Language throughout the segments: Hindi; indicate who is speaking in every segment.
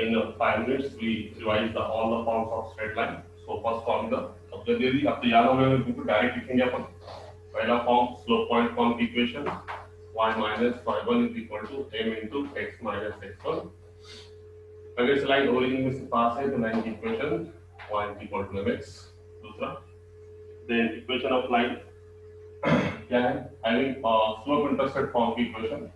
Speaker 1: In 5 minutes we revise all the forms of straight line. So first form the अब जल्दी अब तो याद हो गया तो डायरेक्ट लिखेंगे अपन. पहला फॉर्म स्लोप पॉइंट फॉर्म की equation y minus y1 is equal to m into x minus x1. अगर इस लाइन ओरिजिन में से पास है तो लाइन की equation y is equal to mx. दूसरा देन इक्वेशन ऑफ लाइन क्या है, having स्लोप इंटरसेप्ट फॉर्म की equation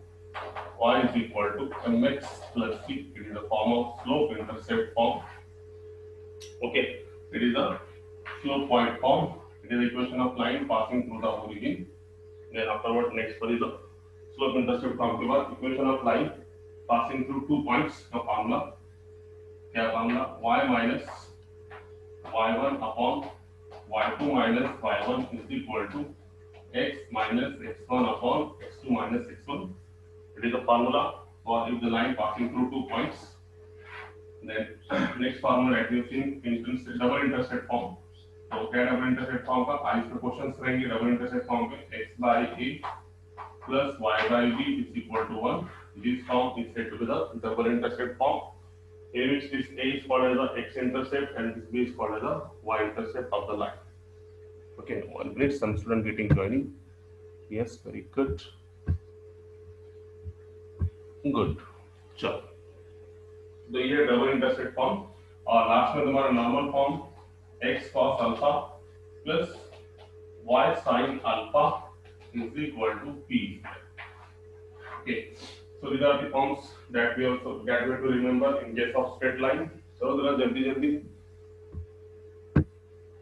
Speaker 1: y is equal to mx plus c. It is a form of slope intercept form. Okay, it is a slope point form. It is equation of line passing through the origin. Then afterward next one is the slope intercept form के बाद equation of line passing through 2 points का formula क्या formula y minus y1 upon y2 minus y1 is equal to x minus x1 upon x2 minus x1. It is a formula for if the line passing through 2 points. Then next formula introducing double intercept form. तो क्या डबल इंटरसेप्ट फॉर्म का आई प्रोपोर्शंस रहेंगे डबल इंटरसेप्ट फॉर्म पे x by a plus y by b is equal to 1. This form is said to be the double intercept form, in which this a is called as the x intercept and this b is called as the y intercept of the line. Okay, 1 minute, some student getting joining. Yes, very good. Good. चलो, तो ये डबल इंटरसेप्ट फॉर्म और लास्ट में तुम्हारा normal form x cos alpha plus y sin alpha is equal to p. Okay, so these are the forms that we have to remember in case of straight line. So जरा जल्दी जल्दी.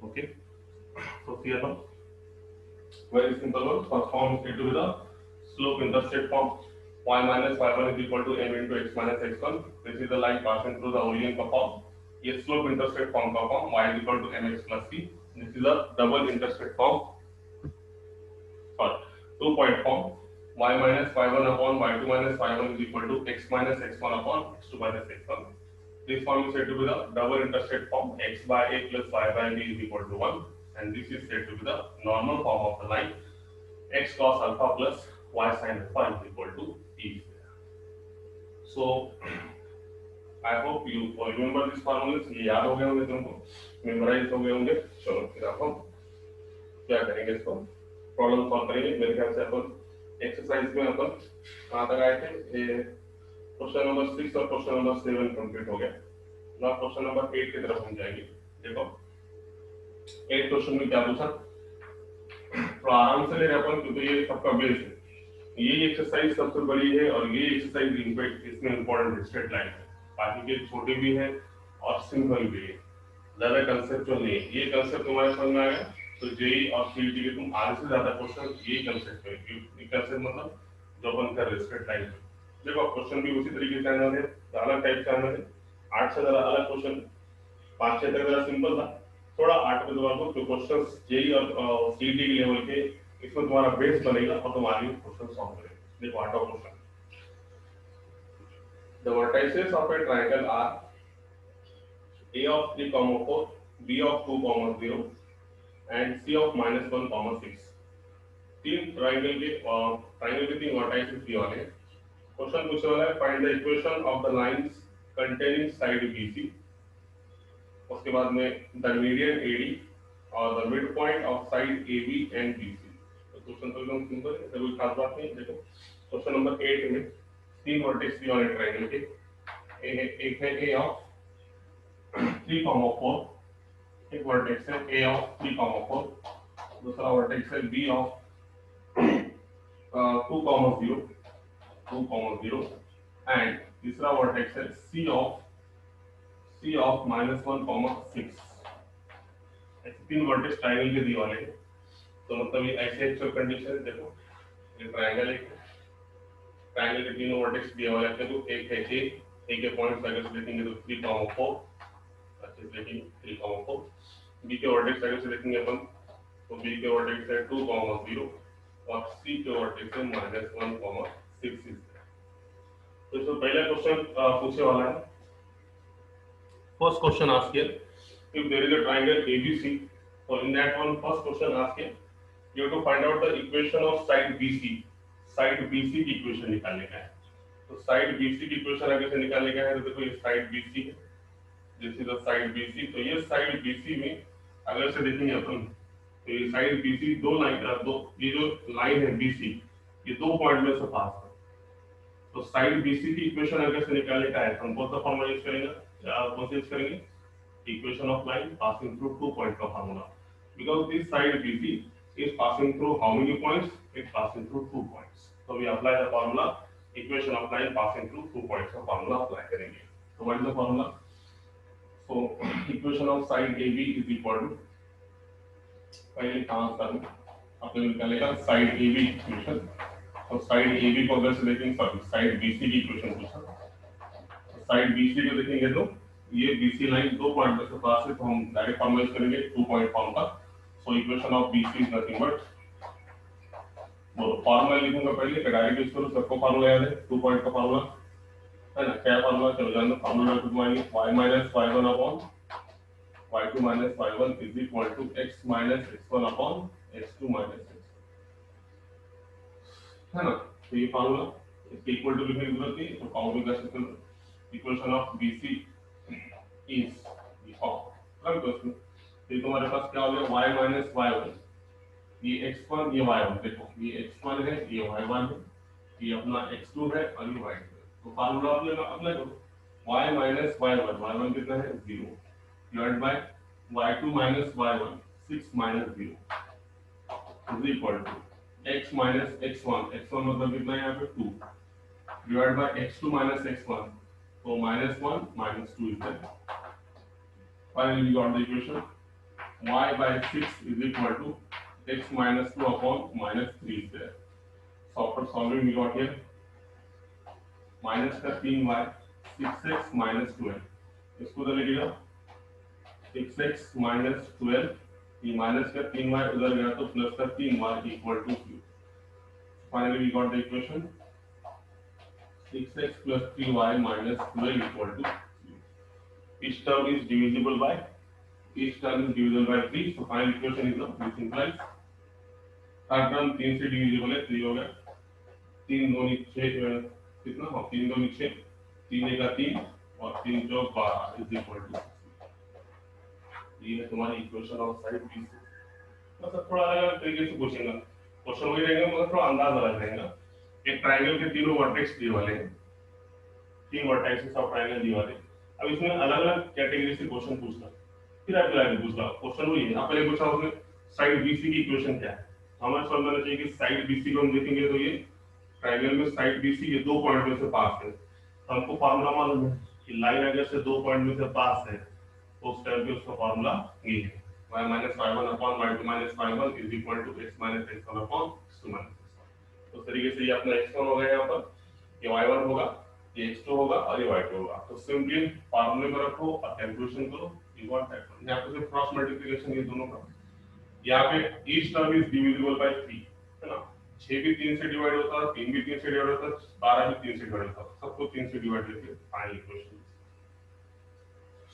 Speaker 1: Okay, so here now very simple one. First form is to be the slope intercept form. Y minus y1 is equal to m into x minus x1. This is the line passing through the origin का form. ये slope intercept form का form y is equal to mx plus c. This is a double intercept form or 2 point form. Y minus y1 upon y2 minus y1 is equal to x minus x1 upon x2 minus x1. This form is said to be the double intercept form. X by a plus y by b is equal to 1, and this is said to be the normal form of the line x cos alpha plus y sin alpha is equal to e. So I hope you remember this formulas. ये याद हो गए होंगे तुमको, मेमोराइज हो गए होंगे. चलो फिर अपन क्या करेंगे, इसको प्रॉब्लम सॉल्व करेंगे. मेरे ख्याल से अपन एक्सरसाइज में अपन कहाँ तक आए थे, क्वेश्चन नंबर 6 और क्वेश्चन नंबर 7 कंप्लीट हो गया. ना क्वेश्चन नंबर 8 की तरफ हम जाएंगे. देखो 8 क्वेश्चन में क्या पूछा, तो आराम से ले रहे अपन क्योंकि ये सबका बेस है. ये एक्सरसाइज सबसे बड़ी है और ये एक्सरसाइज इम्पैक्ट इसमें इंपॉर्टेंट स्ट्रेट लाइन है. बाकी के छोटे भी है और सिंपल भी है, ज्यादा कंसेप्चुअल नहीं है. ये कंसेप्ट तुम्हारे समझ में आ गया तो जेई और सीईटी के तुम आधे से ज्यादा क्वेश्चन ये कंसेप्ट है. ये कंसेप्ट मतलब जो अपन कर रहे स्ट्रेट लाइन. देखो क्वेश्चन भी उसी तरीके से आना है, अलग टाइप से आना है. 8 से जरा अलग क्वेश्चन, 5-6 तक जरा सिंपल था. थोड़ा 8 में तुम्हारा जो क्वेश्चन जेई और सीईटी के लेवल के इसमें तुम्हारा बेस बनेगा और तुम आगे क्वेश्चन सॉल्व करेंगे. देखो 8वां question. The vertices of a triangle are a of 3, 4, b of 2, 0 and c of -1, 6. तीन ट्रायंगल के 3 वर्टाइसेस दिए वाले हैं. क्वेश्चन पूछने वाला है find the equation of the lines containing side BC. उसके बाद में द मीडियन AD और the mid point of side AB and BC. तो क्वेश्चन तो एकदम सिंपल है, कोई खास बात नहीं. देखो क्वेश्चन नंबर 8 में 3 वर्टेक्स दिए वाले ट्रायंगल के. एक है a ऑफ 3, 4, एक वर्टेक्स है a ऑफ 3, 4, दूसरा वर्टेक्स है b ऑफ 2, 0 एंड तीसरा वर्टेक्स है c ऑफ -1, 6. ऐसे 3 वर्टेक्स ट्रायंगल के दिए वाले हैं. तो मतलब ये ऐसे एक्चुअल कंडीशन है. देखो ये ट्रायंगल है, ट्रायंगल के तीनों वर्टेक्स दिए वाले हैं. तो एक है a के पॉइंट्स अगर से देखेंगे तो 3, 4, अच्छे से देखेंगे 3, 4. b के वर्टेक्स अगर से देखेंगे अपन तो b के वर्टेक्स है 2, 0 और c के वर्टेक्स है -1, 6. तो इसमें पहला क्वेश्चन पूछने वाला है. First question ask here if there is a triangle ABC, so in that one first question asked here you have to find out the equation of side BC. Side BC की इक्वेशन निकालने का है. तो साइड BC की इक्वेशन अगर से निकालने का है तो देखो ये साइड BC है, this is the side BC। तो ये साइड BC में अगर से देखेंगे अपन तो ये साइड BC दो लाइन दो ये जो लाइन है BC ये दो पॉइंट में से पास है। तो साइड BC की इक्वेशन अगर से निकालने का है तो हम कौन सा फॉर्मूला यूज करेंगे, कौन सा यूज करेंगे, equation of line passing through two point का formula, because this side BC is passing through how many points? It's passing through 2 points. So we apply the formula equation of line passing through 2 points का formula apply करेंगे। So what is the formula? So equation of side AB is equal to पहले कहाँ करना अपने निकालेगा साइड AB इक्वेशन। तो साइड AB को अगर से देखेंगे सॉरी साइड BC की इक्वेशन पूछा, साइड BC को देखेंगे तो ये BC लाइन दो पॉइंट से पास है तो हम डायरेक्ट फॉर्मूला यूज करेंगे 2 पॉइंट फॉर्म का। So equation of BC is nothing but वो फार्मूला लिखूंगा पहले कि डायरेक्ट यूज करूं, सबको फार्मूला याद है 2 पॉइंट का फार्मूला है ना, क्या फार्मूला चलो जानना, फार्मूला घुमाएंगे y minus y1 upon y2 minus y1 is equal to x minus x1 upon x2 minus x, है ना। तो ये फार्मूला इसके इक्वल टू लिखने की जरूरत नहीं, तो काउंट कर सकते हो। इक्वेशन ऑफ BC इज रख दो इसमें, तो तुम्हारे पास क्या हो गया y minus y1, ये x1 ये y1, देखो ये x1 है ये y1 है, ये अपना x2 है और ये y2 है। तो फार्मूला अप्लाई करो y minus y1, y1 कितना है 0 divide by y2 minus y1 6 minus 0 is equal to x minus x1, x1 मतलब कितना है यहाँ पे 2 divide by x2 minus x1, तो -1 -2 is there। Finally we got the equation y by 6 is equal to x minus 2 upon minus 3 is there। So after solving we got here minus का 3y 6x minus 12, इसको उधर लिखिएगा 6x minus 12, ये माइनस का 3y उधर गया तो प्लस का 3y equal to 0। Finally we got the equation 6x plus 3y minus 12 equal to 0। Each term is divisible by 3, so final equation is now this implies her term 3 से डिविजिबल है, 3 हो गया 3 2 6 कितना हो 3 2 6 3 का 3 और 3 चौक 12 इज इक्वल टू, ये है तुम्हारी इक्वेशन ऑफ साइड BC। मतलब थोड़ा अलग तरीके से पूछेगा, क्वेश्चन वही रहेगा मगर थोड़ा अंदाज अलग रहेगा। एक ट्रायंगल के तीनों वर्टेक्स दिए वाले हैं, 3 वर्टेक्सेस ऑफ ट्रायंगल दिए वाले। अब इसमें अलग-अलग कैटेगरी से क्वेश्चन पूछना, फिर आप लाइक पूछना क्वेश्चन वही है। आप पहले पूछा उसने साइड BC की इक्वेशन क्या है, हमें समझ आना चाहिए कि साइड BC को हम देखेंगे तो ये ट्रायंगल में साइड BC ये दो पॉइंट में से पास है, तो हमको फार्मूला मालूम है कि लाइन अगर से दो पॉइंट में से पास है तो उस टाइम पे उसका फार्मूला ये है y minus y1 upon y2 minus y1 is equal to x minus x1 upon x2 minus x1। तो इस तरीके से ये अपना x1 हो गया, यहाँ पर ये y1 होगा, ये x2 होगा और ये y2 होगा। तो सिंपली फार्मूले में रखो और कैलकुलेशन करो, यू गॉट दैट वन। यहाँ पे सिर्फ क्रॉस मल्टीप्लिकेशन ये दोनों का, यहाँ पे each term is divisible by 3 है ना, 6 भी 3 से डिवाइड होता है, 3 भी 3 से डिवाइड होता है, 12 भी 3 से डिवाइड होता है, सबको 3 से डिवाइड करके final equation.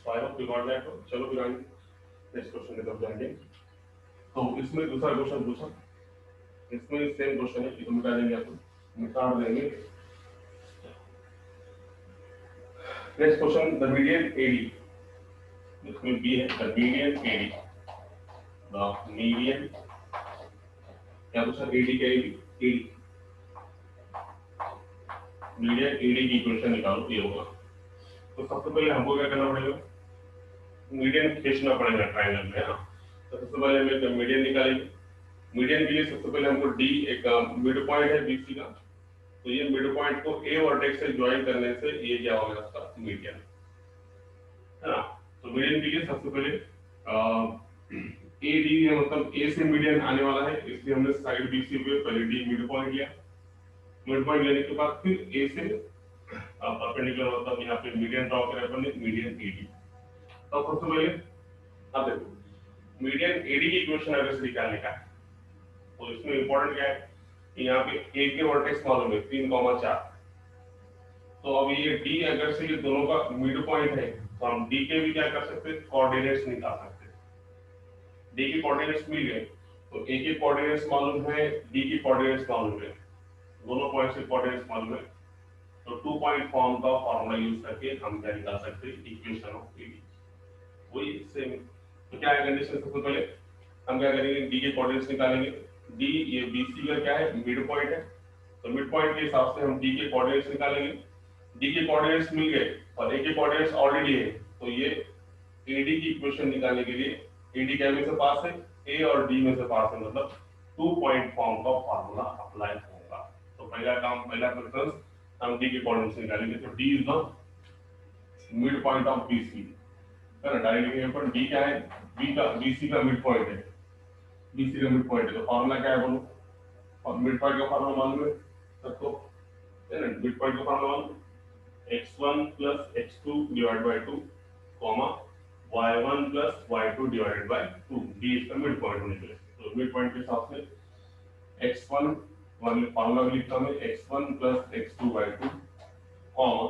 Speaker 1: So I hope you got that one. चलो फिर आगे नेक्स्ट क्वेश्चन की तरफ जाएंगे। तो इसमें दूसरा क्वेश्चन पूछा, इसमें सेम क्वेश्चन है, इसको मिटा देंगे, अपन मिटा देंगे। Next question the median AD, इसमें बी है the median AD, the median क्या पूछा AD का AD मीडियन AD की इक्वेशन निकालो, ये होगा। तो सबसे पहले हमको क्या करना पड़ेगा, मीडियन खींचना पड़ेगा ट्रायंगल में, है ना। तो सबसे पहले हम मीडियन निकालेंगे। मीडियन के लिए सबसे पहले हमको D एक मिड पॉइंट है BC का, तो ये मिड पॉइंट को A वर्टेक्स से ज्वाइन करने से ये क्या होगा इसका मीडियन, है ना। तो मीडियन के लिए सबसे पहले AD है, मतलब A से मीडियन आने वाला है, इसलिए हमने साइड BC पे पहले D मिड पॉइंट लिया। मिड पॉइंट लेने के बाद फिर A से परपेंडिकुलर मतलब यहाँ पे मीडियन ड्रॉ करें अपन ने, मीडियन AD। तो सबसे पहले अब देखो मीडियन AD की इक्वेशन अगर से निकालने का है तो इसमें इंपॉर्टेंट क्या है, यहाँ पे A के वर्टेक्स मालूम है 3,4, तो अब ये D अगर से ये दोनों का मिड पॉइंट है तो हम D के भी क्या कर सकते हैं, कोऑर्डिनेट्स निकाल सकते हैं। D के कोऑर्डिनेट्स मिल गए तो A के कोऑर्डिनेट्स मालूम है, D की कोऑर्डिनेट्स मालूम है, दोनों पॉइंट्स के कोऑर्डिनेट्स मालूम है। तो 2 पॉइंट फॉर्म का फॉर्मूला यूज करके हम क्या निकाल सकते हैं, इक्वेशन ऑफ एडी। वही सेम। तो क्या है कंडीशन, सबसे पहले हम क्या करेंगे, डी के कोऑर्डिनेट्स निकालेंगे। डी ये बीसी का क्या है, मिड पॉइंट है, तो मिड पॉइंट के हिसाब से हम डी के कोऑर्डिनेट्स निकालेंगे। डी के कोऑर्डिनेट्स मिल गए और ए के कोऑर्डिनेट्स ऑलरेडी है, तो ये एडी की इक्वेशन निकालने के लिए एडी क्या में से पास है, ए और डी में से पास है, मतलब 2 पॉइंट फॉर्म का फार्मूला अप्लाई होगा। तो पहला काम, पहला प्रेफरेंस हम डी के कोऑर्डिनेट्स निकालेंगे। तो D is the mid point of BC है ना, डायरेक्टली यहाँ पर डी क्या है, बी का बीसी का मिड पॉइंट है, बीसी का मिड पॉइंट है, तो फार्मूला क्या है बोलो, और मिड पॉइंट का फार्मूला मालूम है सबको, है ना, मिड पॉइंट का फार्मूला मालूम, x1 plus x2 divided by 2, comma y1 plus y2 divided by 2, d इसका मिड पॉइंट होने के लिए। तो मिड पॉइंट के हिसाब से x1 फार्मूला भी लिखता हूँ, x1 plus x2 by 2, comma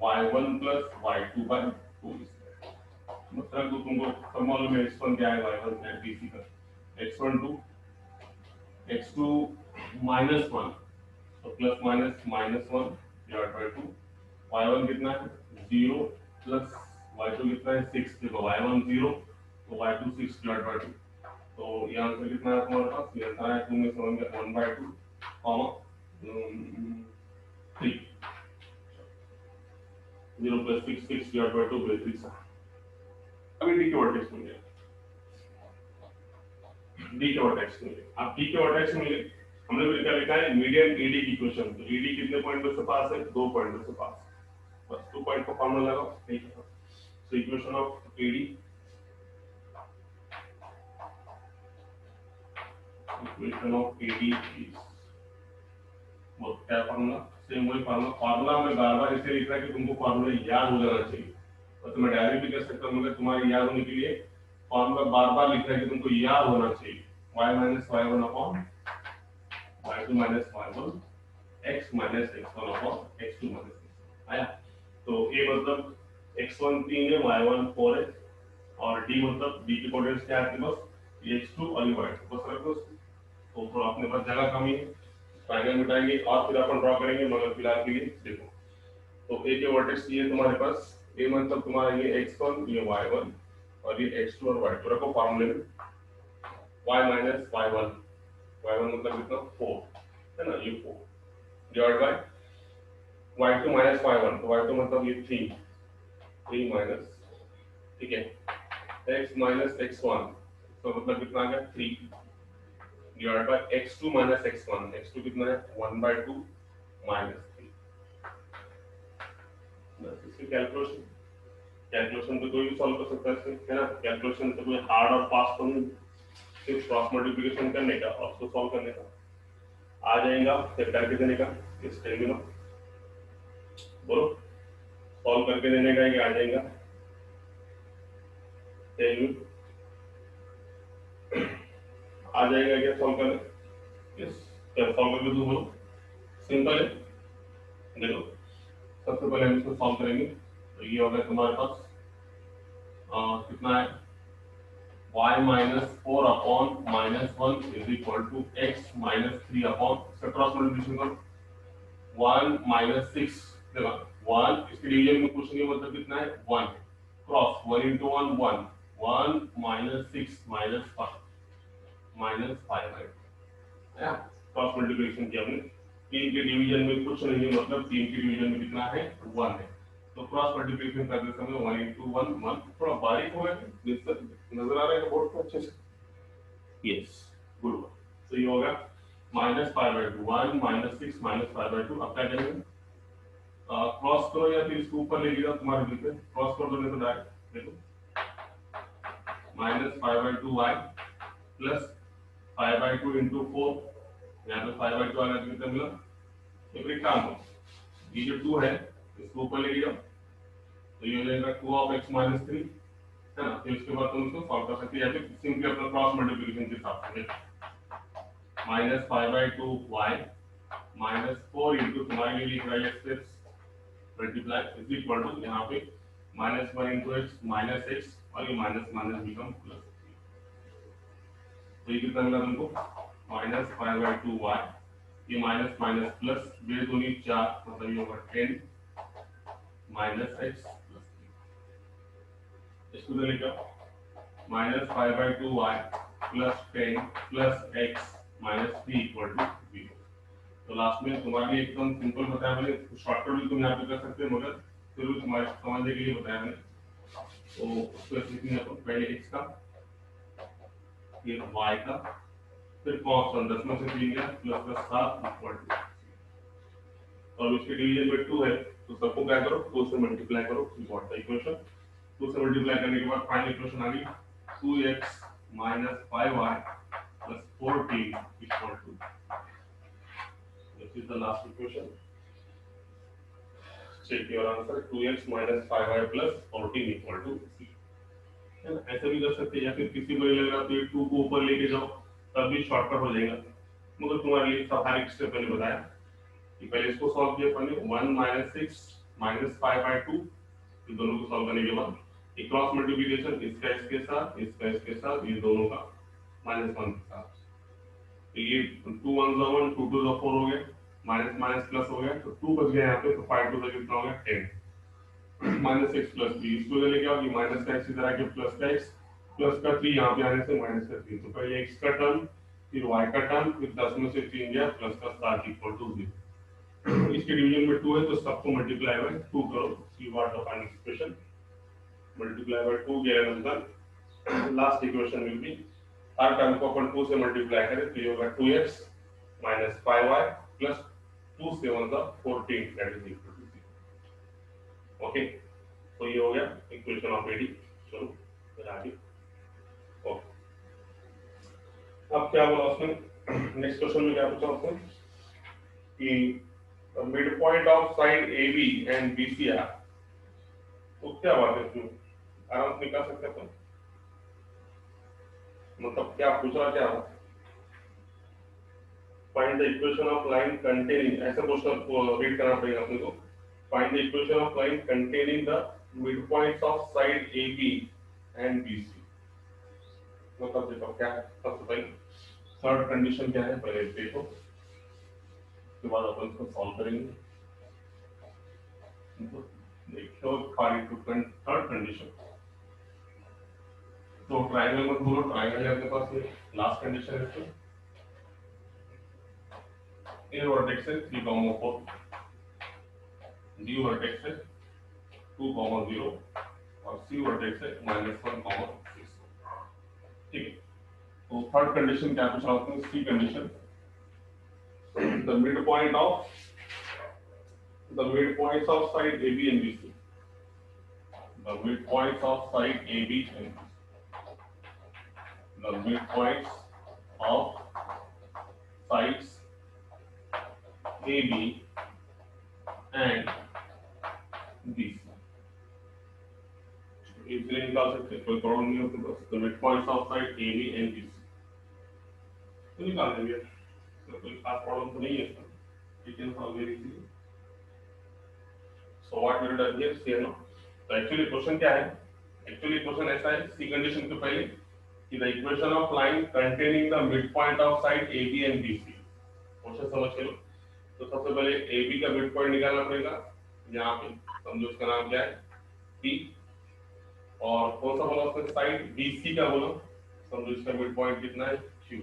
Speaker 1: y1 plus y2 by 2। मतलब तो तुमको सब मालूम है x1 क्या है, y1 क्या है, bc का x1 2 x2 -1, तो plus minus -1 divide by 2, y1 कितना है 0 प्लस y2 कितना है 6, देखो y1 0 तो y2 6 डिवाइड बाय 2, तो ये आंसर कितना है तुम्हारे पास, ये आंसर है 2 में से 1 का 1/2 comma 3, 0 plus 6 6 divide by 2 by 3। अभी डी के वर्टेक्स मिल गया, डी के वर्टेक्स मिल गया। अब डी के वर्टेक्स मिल गए, हमने भी क्या लिखा है, मीडियन एडी की इक्वेशन। तो एडी कितने पॉइंट से पास है, 2 पॉइंट से पास, बस 2 पॉइंट का फार्मूला लगाओ, ठीक है। So equation of AD, equation of AD is, वो क्या फार्मूला, सेम वही फार्मूला। फार्मूला में बार-बार इसे लिख रहा है कि तुमको फार्मूला याद हो जाना चाहिए, तो मैं डायरेक्ट भी कर सकता हूं, मगर तुम्हारे याद होने के लिए फार्मूला बार-बार लिख रहा है कि तुमको याद होना चाहिए, y - y1 upon y2 - y1 x minus x1 upon x2 minus x1 आया। तो a मतलब x1 3 है, y1 4 है, और d मतलब d के कोऑर्डिनेट्स क्या है आपके पास, ये x2 और ये y2 बस रखो। तो थोड़ा अपने पास जगह कमी है, ट्रायंगल मिटाएंगे और फिर अपन ड्रॉ करेंगे, मगर फिलहाल के लिए देखो। तो a के वर्टेक्स ये तुम्हारे पास, a मतलब तुम्हारा ये x1 ये y1 और ये x2 और y2 रखो फार्मूले में। y minus y1, y1 मतलब कितना 4 है ना, ये 4 divide by y2 minus y1, तो y2 मतलब ये 3 माइनस, ठीक है, x minus x1, तो मतलब कितना आ गया 3 divide by x2 minus x1, x2 कितना है 1/2 माइनस 3। बस इसकी कैलकुलेशन, कैलकुलेशन तो कोई भी सॉल्व कर सकता है इसमें, है ना, कैलकुलेशन तो कोई हार्ड और फास्ट नहीं, सिर्फ क्रॉस मल्टीप्लिकेशन करने का और उसको सॉल्व करने का आ जाएगा, फिर करके देने का इस टाइम में बोलो, सॉल्व करके देने का ये आ जाएगा, आ जाएगा क्या सॉल्व करने, यस क्या सॉल्व करके दो बोलो, सिंपल है। देखो सबसे पहले हम इसको सॉल्व करेंगे, तो ये होगा तुम्हारे पास कितना है y minus 4 upon -1 is equal to x minus 3 upon, इसका क्रॉस मल्टीप्लिकेशन करो, 1 minus 6 देखो 1 इसके डिवीजन में कुछ नहीं, मतलब कितना है 1 क्रॉस 1 into 1 1 1 minus 6 minus 5 है ना, क्रॉस मल्टीप्लिकेशन किया हमने, 3 के डिवीजन में कुछ नहीं, मतलब 3 के डिवीजन में कितना है 1 है, तो क्रॉस मल्टीप्लिकेशन करते समय 1 into 1 1, थोड़ा बारीक हो गया, नजर आ रहा है बोर्ड पे अच्छे से, यस गुड। तो ये होगा -5/2 1 -6 -5/2। अब क्या करेंगे, क्रॉस करो या फिर इसको ऊपर ले लिया तुम्हारे बिल पे, क्रॉस कर दो नहीं तो डायरेक्ट देखो -5/2 y प्लस 5/2 into 4, यहाँ पे 5/2 आ गया तो कितना मिला, तो फिर काम हो, ये जो 2 है इसको ऊपर ले लिया, तो ये हो जाएगा 2 of x minus 3 है ना, फिर उसके बाद तुम इसको सॉल्व कर सकते हैं, या फिर सिंपली अपना क्रॉस मल्टीप्लिकेशन के हिसाब से -5/2 y minus 4 into तुम्हारे लिए लिख रहा है x multiply is equal to, यहाँ पे -1 into x minus x और ये माइनस माइनस बिकम प्लस, तो ये कितना मिला तुमको -5/2 y ये माइनस माइनस प्लस, बे दूनी 4 मतलब ये होगा 10 माइनस एक्स प्लस 3। इसको तो लिखा minus 5/2y plus 10 plus x minus 3 equal to 0। तो लास्ट में तुम्हारे लिए एकदम सिंपल बताया मैंने, शॉर्टकट भी तुम यहाँ पे कर सकते हो, मगर फिर भी तुम्हारे समझने के लिए बताया मैंने। तो उसको लिखेंगे अपन पहले x का, फिर y का, फिर कॉन्स्टेंट 10 में से 3 गया प्लस का 7 इक्वल टू। और इसके डिवीजन में 2 है तो सबको क्या करो 2 से मल्टीप्लाई करो, व्हाट द इक्वेशन। 2 से मल्टीप्लाई करने के बाद फाइनल इक्वेशन आ गई 2x 5y 14 equal to, this is the last equation. check your answer 2x 5y 14 equal to c। ऐसे भी कर सकते हैं, या फिर किसी को नहीं लग रहा तो ये 2 को ऊपर लेके जाओ तब भी शॉर्टकट हो जाएगा। मगर तुम्हारे लिए सहायक स्टेप मैंने बताया कि पहले इसको सॉल्व किया अपन ने 1 6 5/2, ये दोनों को सॉल्व करने के बाद एक क्रॉस मल्टीप्लिकेशन, इसका इसके साथ इसका इसके साथ, ये दोनों का -1 के साथ। तो ये 2 1 1 2 2 4 हो गया, माइनस माइनस प्लस हो गया तो 2 बच गया यहाँ पे, तो 5 2 कितना हो गया 10 माइनस एक्स प्लस 3। इसको लेके क्या होगी माइनस का एक्स इधर आके प्लस का एक्स प्लस का 3 यहाँ पे आने से माइनस का 3। तो पहले एक्स का टर्म फिर वाई का टर्म फिर 10 में से 3 गया प्लस का 7 इक्वल टू 0। इसके डिवीजन में 2 है तो सबको मल्टीप्लाई बाय 2 करो, see what the final equation. Multiply by 2 गया number, last equation will be her term को अपन 2 से मल्टीप्लाई करें तो ये होगा 2x 5y plus 2 7 14 that is equal to 0। Okay, तो ये हो गया इक्वेशन ऑफ एडी। चलो फिर आगे। ओके, अब क्या बोला उसने, नेक्स्ट क्वेश्चन में क्या पूछा उसने कि mid point of side AB and BC are. तो क्या बात है इसमें, आराम से निकाल सकते हैं, मतलब क्या पूछ रहा क्या हो, find the equation of line containing, ऐसा क्वेश्चन रीड करना पड़ेगा अपने को। Find the equation of line containing the mid points of side AB and BC। मतलब देखो क्या है, सबसे पहले थर्ड कंडीशन क्या है पहले देखो, उसके बाद अपन इसको सॉल्व करेंगे। देखो थर्ड कंडीशन, तो ट्रायंगल मत बोलो, ट्रायंगल है आपके पास, ये लास्ट कंडीशन है इसमें। ए वर्टेक्स है 3, 4, बी वर्टेक्स है 2, 0 और सी वर्टेक्स है -1, 6। ठीक है, तो थर्ड कंडीशन क्या पूछा आपने, C condition, the mid points of side AB and BC, the midpoints of side AB and BC, the midpoints of sides AB and BC। Easily निकाल सकते हैं, कोई प्रॉब्लम नहीं होती, बस the midpoints of side AB and BC तो निकाल देंगे, तो कोई खास प्रॉब्लम तो नहीं है इसमें, you can solve very easily। So what we will do here, see no, तो एक्चुअली क्वेश्चन क्या है, एक्चुअली क्वेश्चन ऐसा है सी कंडीशन के पहले कि the equation of line containing the mid point of side AB and BC। Question समझ के लो, तो सबसे पहले AB का मिड पॉइंट निकालना पड़ेगा, यहाँ पे समझो उसका नाम क्या है P, और कौन सा बोला उसने साइड BC का बोला, समझो इसका मिड पॉइंट कितना है Q।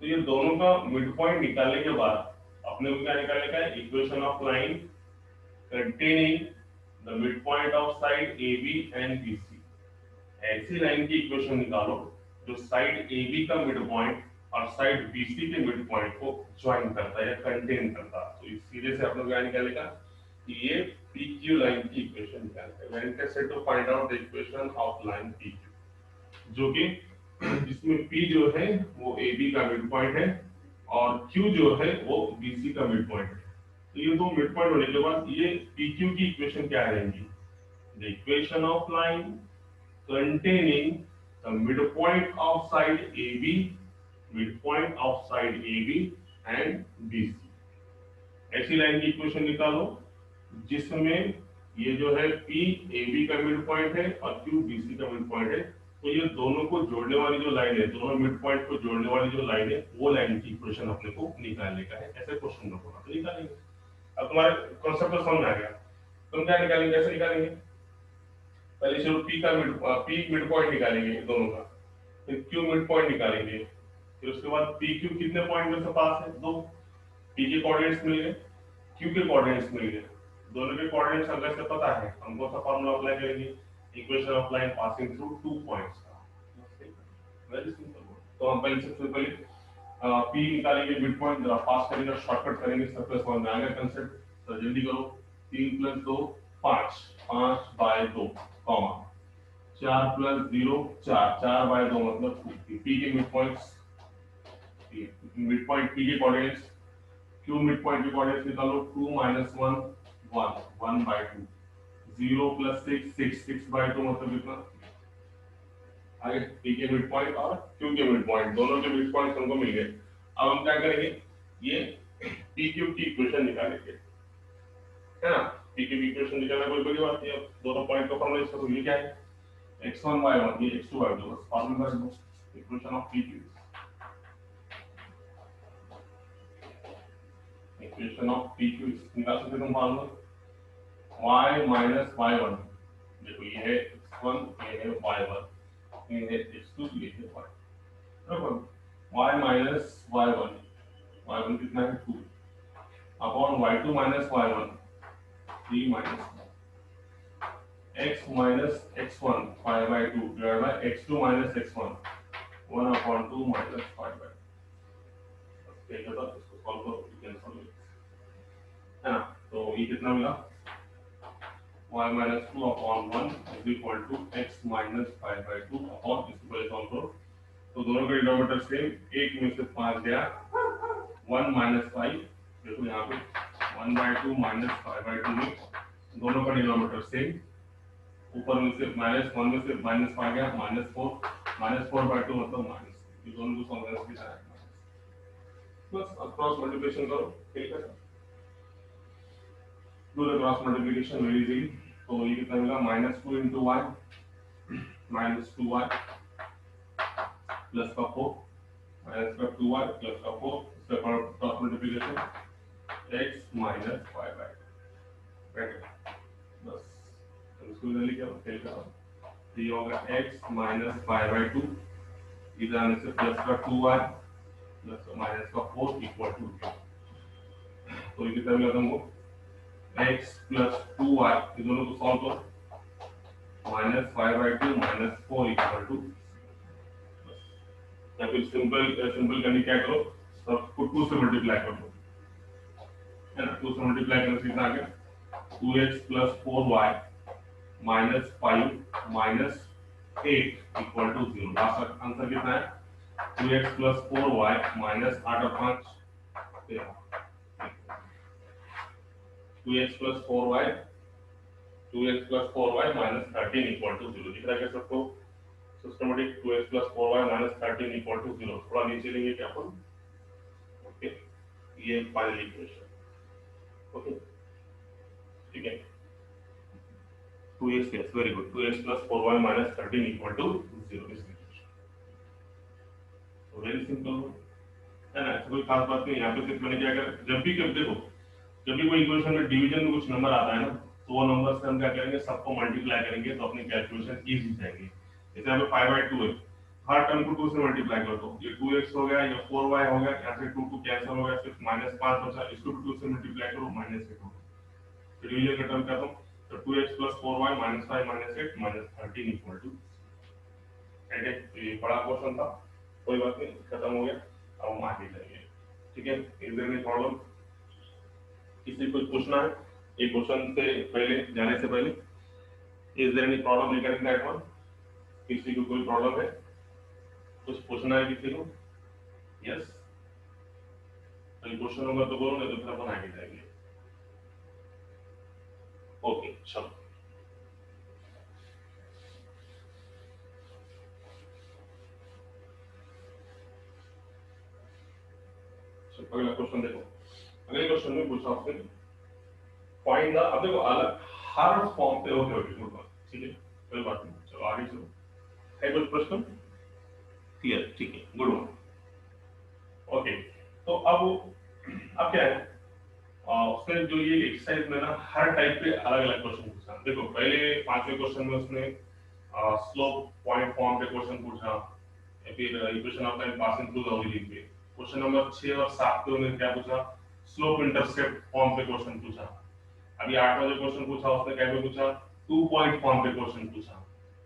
Speaker 1: तो ये दोनों का मिड पॉइंट निकालने के बाद अपने को क्या निकालने का है, equation of line containing the mid point of side AB and BC। ऐसी लाइन की इक्वेशन निकालो जो साइड AB का मिड पॉइंट और साइड BC के मिड पॉइंट को ज्वाइन करता है या कंटेन करता है। तो इस सीधे से आप लोग क्या निकालेगा कि ये PQ लाइन की इक्वेशन निकालते हैं। वेन कैसे to find out the equation of line PQ, जो कि जिसमें P जो है वो AB का मिड पॉइंट है और Q जो है वो BC का मिड पॉइंट है। तो ये दो मिड पॉइंट होने के बाद ये PQ की इक्वेशन क्या रहेगी, the equation of line containing the midpoint of side AB, midpoint of side AB and BC। ऐसी लाइन की इक्वेशन निकालो जिसमें ये जो है P AB का मिड पॉइंट है और Q BC का मिड पॉइंट है, तो ये दोनों को जोड़ने वाली जो लाइन है, दोनों मिड पॉइंट को जोड़ने वाली जो लाइन है, वो लाइन की इक्वेशन अपने को निकालने का है। ऐसे क्वेश्चन में होगा तो निकालेंगे। अब तुम्हारे कॉन्सेप्ट तो समझ में आ गया। तुम क्या निकालेंगे, कैसे निकालेंगे? पहले चलो पी मिड पॉइंट निकालेंगे दोनों का, फिर क्यू मिड पॉइंट निकालेंगे, फिर उसके बाद पी क्यू कितने पॉइंट में से पास है? दो। पी के कोऑर्डिनेट्स मिल गए, क्यू के कोऑर्डिनेट्स मिल गए, दोनों के कोऑर्डिनेट्स अगर से पता है, हम कौन सा फार्मूला अप्लाई करेंगे? Equation of line passing through two points का। Very simple. तो हम पहले सबसे पहले पी निकालेंगे, मिड पॉइंट पास करेंगे, शॉर्टकट करेंगे, सबसे समझ में आ गया कंसेप्ट। तो जल्दी करो, 3 + 2 5, 5/2 कॉमा 4 + 0 4, 4/2 मतलब पी के mid points, mid point P के कोऑर्डिनेट्स, क्यू मिड पॉइंट के कोऑर्डिनेट्स निकालो, 2 - 1 1 1/2, 0 + 6 6 6/2 मतलब कितना? आगे पी के मिड पॉइंट और क्यू के मिड पॉइंट, दोनों के मिड पॉइंट हमको मिल गए। अब हम क्या करेंगे, ये पी क्यू की इक्वेशन निकालेंगे, है ना? पी क्यू की इक्वेशन निकालना कोई बड़ी बात नहीं है। दोनों पॉइंट का फॉर्मूला इसका तो ये क्या है? x1 y1, ये x2 y2, बस फॉर्मूला कर दो, equation of P Q, equation of P Q निकाल सकते तुम फॉर्मूला, y - y1, देखो ये है x1, ये है y1, ये है x2, ये है y, बराबर। y - y1, y1 कितना है? 2 upon y2 - y1, 3 - x - x1 5/2 divide by x2 - x1 1/2 - 5/2। ठीक है, तो इसको सॉल्व करो, यू कैन सॉल्व इट, है ना? तो ये कितना मिला? y - 2/1 is equal to x - 5/2 upon, इसको पहले सॉल्व करो। तो दोनों का डिनोमिनेटर सेम, एक में से 5 गया, 1 - 5, देखो यहाँ पे 1/2 - 5/2 में दोनों का डिनोमिनेटर सेम, ऊपर में से -1 में से -5 गया, -4 -4/2 मतलब माइनस, ये दोनों को सॉल्व करके आया बस। अब क्रॉस मल्टीप्लिकेशन करो, ठीक है? Do the cross multiplication very easily. तो ये कितना मिला? -2 × y -2y प्लस का 4 माइनस का 2y प्लस का 4, इसका क्रॉस मल्टीप्लिकेशन x - 5/2, राइट? बस इसको जल्दी क्या फेल करो, तो ये होगा x - 5/2, इधर आने से प्लस का 2y प्लस माइनस का 4 इक्वल टू, तो ये कितना मिला तुमको? x + 2y, ये दोनों को सॉल्व करो, -5/2 - 4 इक्वल टू, या फिर सिंपल करने क्या करो, सबको 2 से मल्टीप्लाई कर दो, है ना? 2 से मल्टीप्लाई करने से कितना आ गया? 2x + 4y - 5 - 8 equal to 0। Last answer कितना है? 2x + 4y - 8 और 5 13, 2x + 4y - 13 इक्वल टू 0। दिख रहा है क्या सबको? Systematic 2x + 4y - 13 equal to 0। थोड़ा नीचे लेंगे क्या अपन? ओके, ये फाइनल इक्वेशन, ओके, ठीक है। 2x, yes, very good, 2x + 4y - 13 equal to 0 is equation. तो वेरी सिंपल है ना, ऐसा कोई खास बात नहीं। यहाँ पे सिर्फ मैंने क्या कर, जब भी कब देखो, जब भी कोई इक्वेशन में डिवीजन में कुछ नंबर आता है ना, तो वो नंबर से हम क्या करेंगे, सबको मल्टीप्लाई करेंगे, तो अपनी कैलकुलेशन इजी जाएगी। जैसे यहाँ पे 5/2 है, हर टर्म को 2 से मल्टीप्लाई कर दो, ये 2x हो गया, ये 4y हो गया, यहाँ से 2 2 कैंसिल हो गया, सिर्फ -5 बचा, इसको भी 2 से मल्टीप्लाई करो, -8 हो गया। डिवीजन का टर्म क्या था? तो 2x + 4y - 5 - 8 - 13 इक्वल टू, ठीक है? ये बड़ा क्वेश्चन था, कोई बात नहीं, खत्म हो गया। अब हम आगे जाएंगे, ठीक है? Is there any problem? किसी को पूछना है एक क्वेश्चन से पहले, जाने से पहले? Is there any problem regarding that one? किसी को कोई प्रॉब्लम है, कुछ पूछना है किसी को? यस, तो क्वेश्चन होगा तो बोलो, नहीं तो फिर अपन आगे जाएंगे। ओके, चलो। अगला क्वेश्चन देखो, अगले क्वेश्चन में पूछा आपसे, फाइंड द, अब देखो अलग हर फॉर्म पे, ओके ओके, ठीक है, कोई बात नहीं, चलो आगे चलो। है कुछ प्रश्न? क्लियर, ठीक है, गुड वन। ओके, तो अब क्या है, उसने जो ये एक्सरसाइज में ना हर टाइप के अलग अलग क्वेश्चन पूछा। देखो पहले 5वें क्वेश्चन में उसने स्लोप पॉइंट फॉर्म पे क्वेश्चन पूछा, या फिर equation of line passing through the origin पे। क्वेश्चन नंबर 6 और 7 पे उन्होंने क्या पूछा, स्लोप इंटरसेप्ट फॉर्म पे क्वेश्चन पूछा। अभी 8वां जो क्वेश्चन पूछा उसने क्या पे पूछा, 2 पॉइंट फॉर्म पे क्वेश्चन पूछा।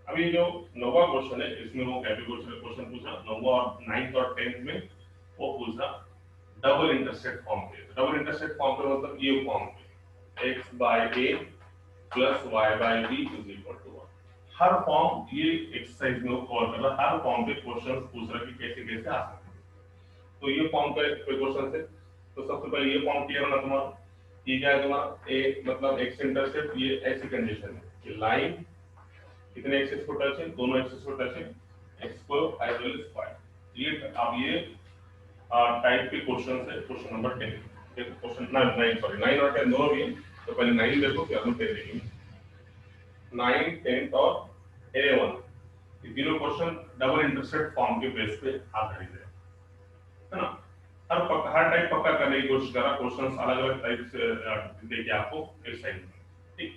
Speaker 1: अभी जो 9वां क्वेश्चन है इसमें वो क्या पे क्वेश्चन पूछा, 9वां और 9th और 10th में वो पूछा डबल इंटरसेप्ट फॉर्म पे। डबल इंटरसेप्ट फॉर्म पे मतलब ये फॉर्म पे x by a plus y by b is equal to 1। हर फॉर्म ये एक्सरसाइज में कॉल कर रहा है, हर फॉर्म पे क्वेश्चंस पूछ रहा है कि कैसे कैसे आ सकते हैं। तो ये फॉर्म पे क्वेश्चन है, तो सबसे पहले ये फॉर्म क्लियर होना तुम्हारा। ये क्या है तुम्हारा, a मतलब x इंटरसेप्ट, ये ऐसी कंडीशन है कि लाइन कितने एक्सिस को टच है, दोनों एक्सिस को टच है, x को एज वेल एज y। ये अब ये टाइप के क्वेश्चन है। क्वेश्चन नंबर 10 देखो, क्वेश्चन 9 सॉरी 9 और 10 दोनों भी हैं, तो पहले 9 देखो फिर हम 10 देखेंगे। 9, 10 और 11 ये तीनों क्वेश्चन डबल इंटरसेप्ट फॉर्म के बेस पे आधारित है ना। हर टाइप पक्का करने की कोशिश करा, क्वेश्चंस अलग अलग टाइप से देके आपको एक्सरसाइज में, ठीक।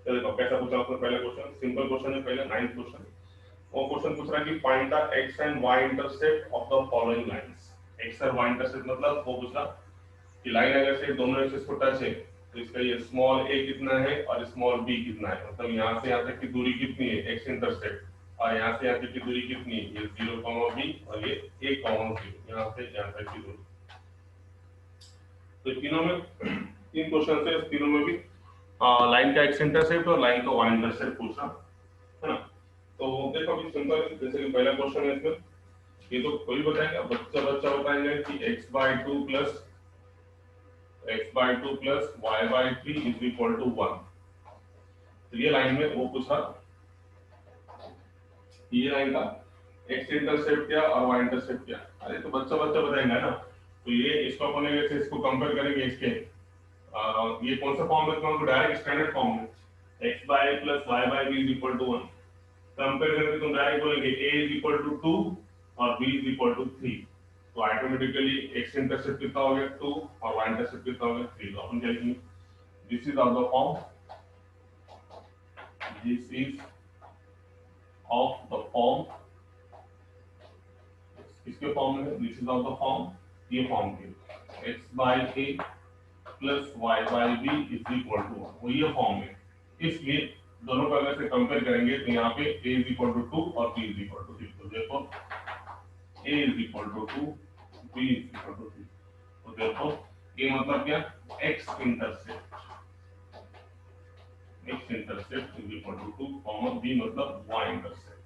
Speaker 1: तो देखो कैसा पूछा उसने, पहला क्वेश्चन सिंपल क्वेश्चन है, पहले 9th क्वेश्चन। वो क्वेश्चन पूछ रहा है कि find the x and y intercept of the following lines. x और y इंटरसेप्ट मतलब वो पूछ रहा कि लाइन अगर से दोनों एक्सिस को टच है तो इसका ये स्मॉल a कितना है और स्मॉल b कितना है, मतलब यहाँ से यहाँ तक की दूरी कितनी है x इंटरसेप्ट, और यहाँ से यहाँ तक की दूरी कितनी है, ये 0, b और ये a, 0, यहाँ से यहाँ तक की दूरी। तो तीनों में 3 क्वेश्चन है, तीनों में भी लाइन का x इंटरसेप्ट और लाइन का y इंटरसेप्ट पूछा है ना। तो देखो अभी सिंपल, जैसे कि पहला क्वेश्चन है इसमें, ये तो कोई बताएगा, बच्चा बताएंगे कि x/2 plus y/3 is equal to 1। तो ये लाइन में वो पूछा, ये लाइन का x इंटरसेप्ट क्या और y इंटरसेप्ट क्या। अरे तो बच्चा बताएगा ना, तो ये इसको अपन ऐसे इसको कंपेयर करेंगे इसके ये कौन सा फॉर्म है, तो डायरेक्ट स्टैंडर्ड फॉर्म में x plus y/b is equal to 1। Compare करके तुम डायरेक्ट बोलेंगे a इज इक्वल टू 2 और b इज इक्वल टू 3। तो ऑटोमेटिकली x इंटरसेप्ट कितना हो गया 2 और y इंटरसेप्ट कितना हो गया 3। तो अपन क्या लिखेंगे, this is of the form, this is of the form, इसके फॉर्म में this is of the form, ये फॉर्म के x by a plus y by b is equal to 1, वो ये फॉर्म है। इसलिए दोनों को अगर से कंपेयर करेंगे तो यहाँ पे a इज इक्वल टू 2 और b इज इक्वल टू 3। तो देखो a is equal to 2, b is equal to 3। तो देखो a मतलब क्या, x intercept, x intercept is equal to 2 comma b मतलब y इंटरसेप्ट।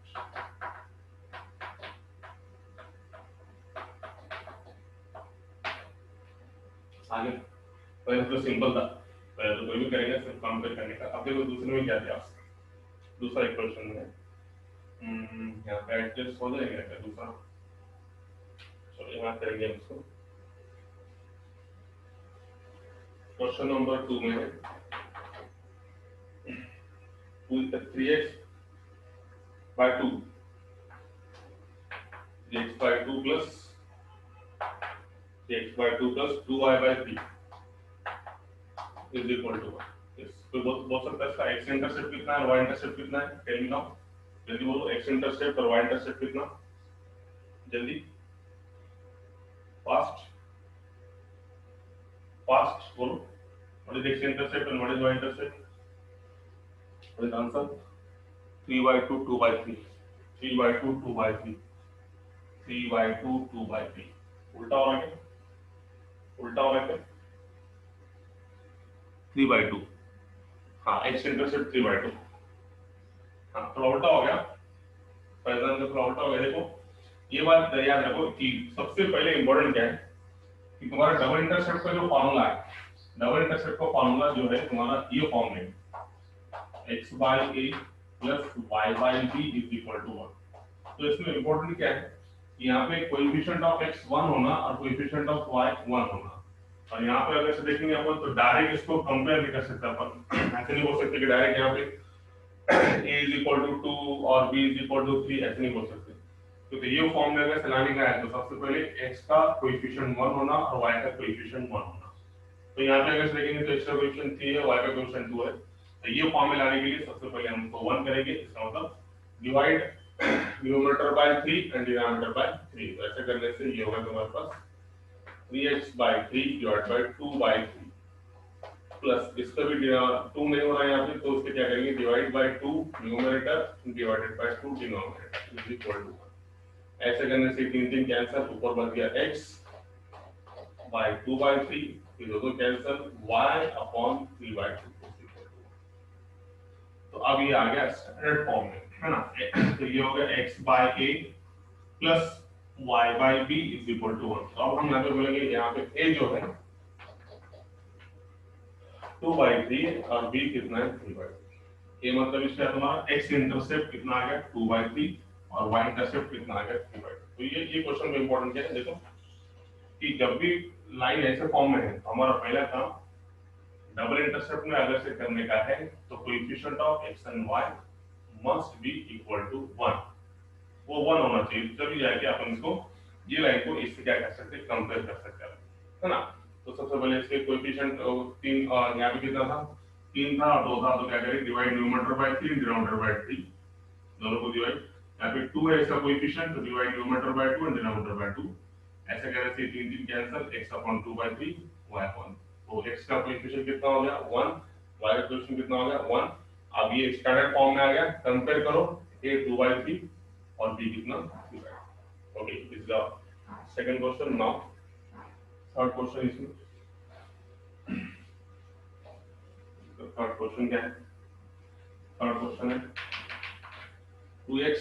Speaker 1: आगे पहले तो सिंपल था, पहले तो कोई भी करेगा सिर्फ कंपेयर करने का। अब देखो दूसरे में क्या दिया, दूसरा एक क्वेश्चन है, यहाँ पे एडजस्ट हो जाएगा क्या दूसरा, चलो यहाँ करेंगे इसको। क्वेश्चन नंबर 2 में है 3x by 2 plus 2y by 3 is equal to 1। तो बोल सकता है इसका x इंटरसेप्ट कितना है और y इंटरसेप्ट कितना है, टेल मी नाउ, जल्दी बोलो x इंटरसेप्ट और y इंटरसेप्ट कितना, जल्दी फास्ट बोलो, what is x intercept and what is y intercept, what is answer, 3/2 2/3, 3/2 2/3, 3/2 2/3। उल्टा हो रहा है क्या, उल्टा हो रहा है क्या, 3/2, हाँ x इंटरसेप्ट 3/2, हाँ थोड़ा उल्टा हो गया, पैटर्न का थोड़ा उल्टा हो गया। देखो ये बात याद रखो कि सबसे पहले इंपॉर्टेंट क्या है कि तुम्हारा डबल इंटरसेप्ट का जो फॉर्मूला है, डबल इंटरसेप्ट का फॉर्मूला जो है तुम्हारा ये फॉर्म में x by a plus y by b is equal to 1। तो इसमें इंपॉर्टेंट क्या है कि यहाँ पे कोएफिशिएंट ऑफ x 1 होना और कोएफिशिएंट ऑफ y 1 होना। और यहाँ पे अगर से देखेंगे अपन तो डायरेक्ट इसको कंपेयर नहीं कर सकते अपन, ऐसे नहीं बोल सकते कि डायरेक्ट यहाँ पे a इज इक्वल टू 2 और b इज इक्वल टू 3 ऐसे नहीं बोल सकते, क्योंकि ये फॉर्मूला अगर चलाने का है तो सबसे पहले x का कोएफिशिएंट 1 होना और y का कोएफिशिएंट 1 होना। तो यहाँ पे अगर देखेंगे तो x का कोएफिशिएंट 3 है, y का कोएफिशिएंट 2 है, तो ये फॉर्मूला लाने के लिए सबसे पहले हम इसको 1 करेंगे, इसका मतलब divide numerator bye 3 and denominator bye 3। तो ऐसे करने से ये होगा तुम्हारे पास 3x by 3 divided by 2 by 3 plus इसका भी 2 नहीं हो रहा है यहाँ पे, तो उसके क्या करेंगे divide by 2 numerator divided by 2 denominator is equal to, ऐसे करने से तीन तीन कैंसिल, ऊपर बच गया x by 2 by 3, ये दोनों कैंसिल, y अपॉन 3 by 2। तो अब ये आ गया स्टैंडर्ड फॉर्म में, है ना। तो ये हो गया x by a plus y by b is equal to 1। तो अब हम यहाँ पे बोलेंगे यहाँ पे a जो है 2 by 3 और b कितना है 3 by 3। ये मतलब इसका तुम्हारा x इंटरसेप्ट कितना आ गया 2 by 3 और y इंटरसेप्ट कितना आ गया 3 by 2। तो ये क्वेश्चन में इंपॉर्टेंट क्या है, देखो कि जब भी लाइन ऐसे फॉर्म में है, हमारा पहला काम डबल इंटरसेप्ट में अगर से करने का है तो coefficient of x and y must be equal to 1, वो 1 होना चाहिए, तभी जाके अपन इसको ये लाइन को इससे क्या कर सकते हैं कंपेयर कर सकते हैं, है ना। तो सबसे पहले इसके कोएफिशिएंट 3 और यहाँ पे कितना था 3 था और 2 था, तो क्या करें divide numerator bye 3 denominator by 3, दोनों को डिवाइड, यहाँ पे 2 है इसका कोएफिशिएंट, तो divide numerator by 2 and denominator by 2, ऐसे करने से 3 3 cancel, x upon 2 by 3 y upon, तो x का कोएफिशिएंट कितना हो गया 1, y का कोएफिशिएंट कितना हो गया 1। अब ये स्टैंडर्ड फॉर्म में आ गया, कंपेयर करो a 2 by 3 और b कितना 3 by 2। Okay, this is the second question. Now third question इसमें, थर्ड क्वेश्चन क्या है, थर्ड क्वेश्चन है 2x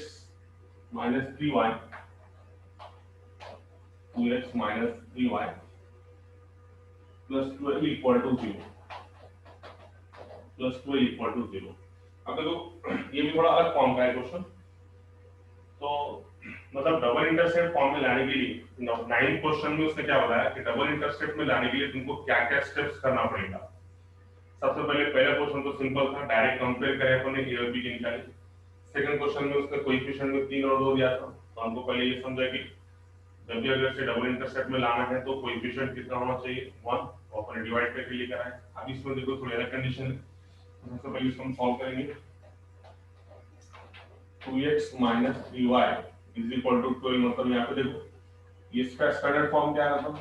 Speaker 1: minus 3y 2x minus 3y plus 12 equal to 0 plus 12 equal to 0। अब देखो ये भी बड़ा अलग फॉर्म का है क्वेश्चन, तो मतलब डबल इंटरसेप्ट फॉर्म में लाने के लिए 9 क्वेश्चन में उसने क्या बताया कि डबल इंटरसेप्ट में लाने के लिए तुमको क्या क्या स्टेप्स करना पड़ेगा। सबसे पहले पहला क्वेश्चन तो सिंपल था, डायरेक्ट कंपेयर करें अपन ने a और b के निकाले। सेकंड क्वेश्चन में उसने कोएफिशिएंट में 3 और 2 दिया था, तो हमको पहले ये समझा कि जब भी अगर से डबल इंटरसेप्ट में लाना है तो कोएफिशिएंट कितना होना चाहिए 1, और अपन डिवाइड करके लेकर आए। अब इसमें देखो थोड़ी अलग कंडीशन है, तो सबसे पहले इसको हम सॉल्व करेंगे। 2x minus 3y is equal to 12, मतलब यहाँ पे देखो इसका स्टैंडर्ड फॉर्म क्या है,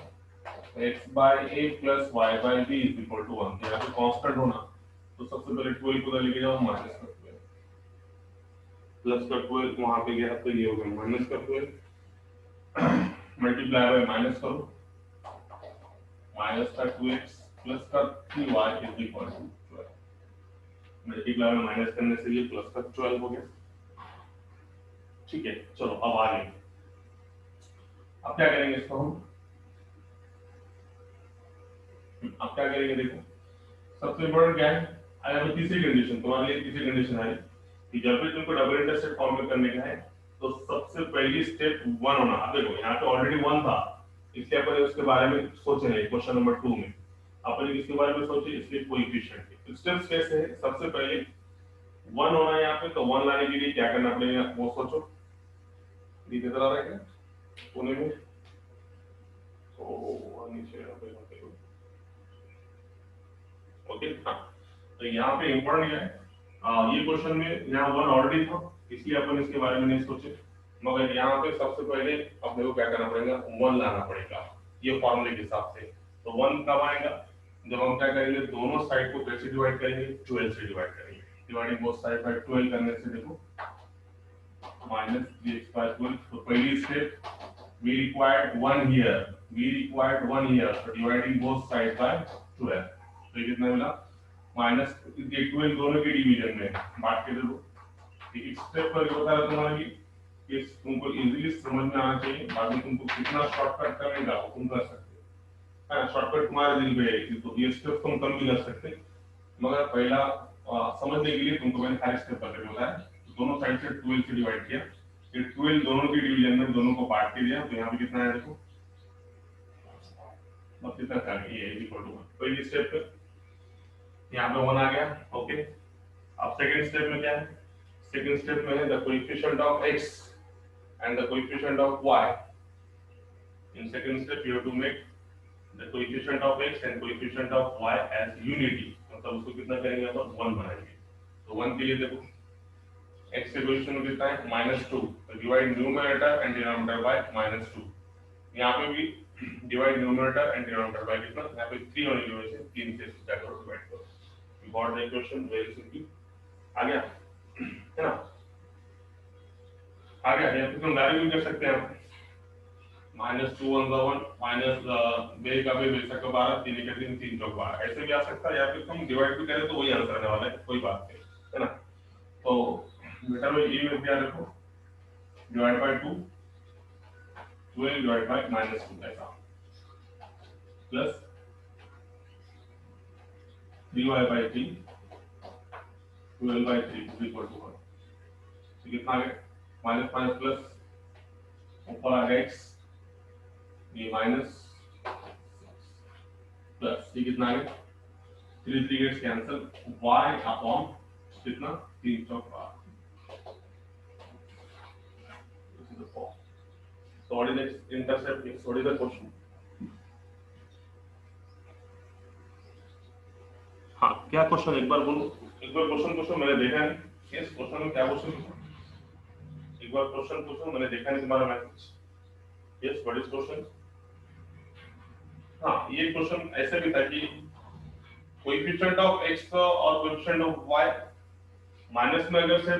Speaker 1: x by a plus y by b is equal to 1, यहाँ पे कांस्टेंट होना, तो सबसे पहले 12 को लेके जाओ माइनस का 12 प्लस का 12 वहां पे गया तो ये हो गया माइनस का 12 मल्टीप्लाई बाय माइनस करो, माइनस का 2x प्लस का 3y is equal to 12, multiply में माइनस करने से ये प्लस का 12 हो गया। ठीक है, चलो अब आगे, अब क्या करेंगे इसको हम, अब क्या करेंगे देखो सबसे इंपॉर्टेंट क्या है, अगर तीसरी कंडीशन तुम्हारे लिए, तीसरी कंडीशन है कि जब भी तुमको डबल इंटरसेप्ट फॉर्म में करने का है तो सबसे पहली स्टेप 1 होना। अब देखो यहाँ पे ऑलरेडी 1 था, इसलिए अपन उसके बारे में सोचे नहीं, क्वेश्चन नंबर 2 में अपन इसके बारे में सोचे, इसलिए कोएफिशिएंट स्टेप्स कैसे है, सबसे पहले 1 होना है यहाँ पे, तो 1 लाने के लिए क्या करना पड़ेगा वो सोचो, नीचे चला रहा है क्या पुणे में, तो नीचे ओके। हाँ, तो यहाँ पे इंपॉर्टेंट क्या है, ये क्वेश्चन में यहाँ 1 ऑलरेडी था, इसलिए अपन इसके बारे में नहीं सोचे, मगर यहाँ पे सबसे पहले अपने को क्या करना पड़ेगा 1 लाना पड़ेगा ये फॉर्मूले के हिसाब से। तो 1 कब आएगा, जब हम क्या करेंगे दोनों साइड को कैसे डिवाइड करेंगे 12 से डिवाइड करेंगे, डिवाइडिंग बोथ साइड बाय 12 करने से देखो माइनस 3x by 12। तो पहली step we required 1 here, we required 1 here, so dividing both sides by 12, तो ये कितना मिला माइनस 12 दोनों के डिवीजन में बांट के दे दो। एक स्टेप पर बता रहा तुम्हारा कि तुमको इजीली समझ में आना चाहिए, बाद में तुमको कितना शॉर्टकट करने का तुम कर सकते हो, है शॉर्टकट तुम्हारे दिल पे है, तो ये स्टेप तुम कम भी कर सकते, मगर पहला समझने के लिए तुमको मैंने हर स्टेप करके बताया। दोनों साइड से 12 से डिवाइड किया, ये 12 दोनों के डिवीजन में दोनों को बांट के दिया, तो यहाँ पे कितना है देखो बस कितना था ये इक्वल टू 1। पहली स्टेप पे यहाँ पे 1 आ गया, ओके। अब सेकंड स्टेप में क्या है? सेकंड स्टेप में है the coefficient of x and the coefficient of y. In second step you have to make the coefficient of x and coefficient of y as unity. मतलब उसको कितना करेंगे अपन 1 बनाएंगे. तो 1 के लिए देखो x के कोएफिशिएंट कितना है -2, तो divide numerator and denominator by -2. यहाँ पे भी divide numerator and denominator bye कितना, यहाँ पे 3 होने की वजह से 3 से क्या करो डिवाइड करो. You got the equation very simply. आ गया है ना? आ गया. या फिर हम डायरेक्ट भी कर सकते हैं. -2 1 1 माइनस बे का बे बेसा का 12 3 का 3 3 चौक 12 ऐसे भी आ सकता है, या फिर हम डिवाइड भी करें तो वही आंसर आने वाला है, कोई बात नहीं है ना. तो बेटा में ये में क्या रखो, डिवाइड बाय 2 12 डिवाइड बाय -2 ऐसा plus 3y by 3 12 by 3 equal to 1. तो कितना आ गया माइनस माइनस प्लस ऊपर आ गया x ये माइनस प्लस ये कितना आ गया 3 3 गेट्स कैंसिल y अपॉन कितना 3 चौक 12. So what is the intercept x? What is the question? हाँ क्या क्वेश्चन एक बार बोलो, एक बार क्वेश्चन पूछो, मैंने देखा नहीं. यस क्वेश्चन में क्या क्वेश्चन पूछो, एक बार क्वेश्चन पूछो, मैंने देखा नहीं तुम्हारा message. Yes what is question? हाँ ये क्वेश्चन ऐसे भी था कि कोएफिशिएंट ऑफ x और कोएफिशिएंट ऑफ y माइनस में अगर से तो